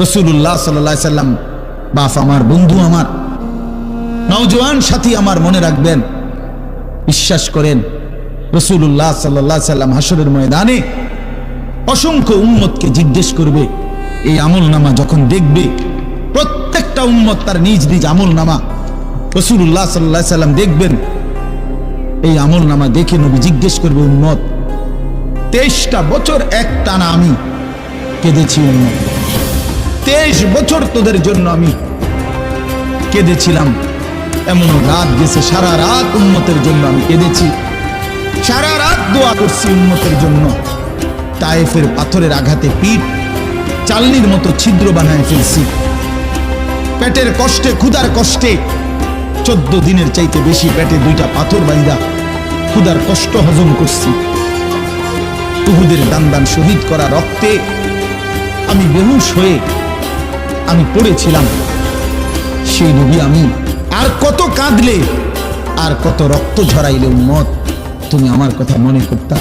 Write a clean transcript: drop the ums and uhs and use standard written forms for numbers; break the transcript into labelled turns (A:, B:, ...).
A: রাসূলুল্লাহ সাল্লাল্লাহু আলাইহি সাল্লাম বাপ আমার, বন্ধু আমার, নওজোয়ান সাথী আমার, মনে রাখবেন, বিশ্বাস করেন, রাসূলুল্লাহ সাল্লাল্লাহু আলাইহি সাল্লাম হাসরের ময়দানে অসংখ্য উম্মতকে জিজ্ঞেস করবে। এই আমলনামা যখন দেখবে, প্রত্যেকটা উম্মত তার নিজ নিজ আমলনামা, রাসূলুল্লাহ সাল্লাল্লাহু আলাইহি সাল্লাম দেখবেন। এই আমলনামা দেখে নবী জিজ্ঞেস করবে, উম্মত 23টা বছর একটানা আমি কেঁদেছি উম্মত, 23 বছর তোদের জন্য আমি কেঁদেছিলাম। এমন রাত গেছে, সারা রাত উম্মতের জন্য আমি কেঁদেছি, সারা রাত দোয়া করছি উম্মতের জন্য। তায়েফের পাথরের আঘাতে পিঠ চালনির মতো ছিদ্র বানায় ফেলছি, পেটের কষ্টে, ক্ষুধার কষ্টে 14 দিনের চাইতে বেশি পেটে 2টা পাথর বাইন্দা ক্ষুধার কষ্ট হজম করছি। উহুদের দান দান শহীদ করা রক্তে আমি বেহুশ হয়ে আমি পড়েছিলাম। সেই নবী আমি আর কত কাঁদলে, আর কত রক্ত ঝরাইলে উম্মত তুমি আমার কথা মনে করতা?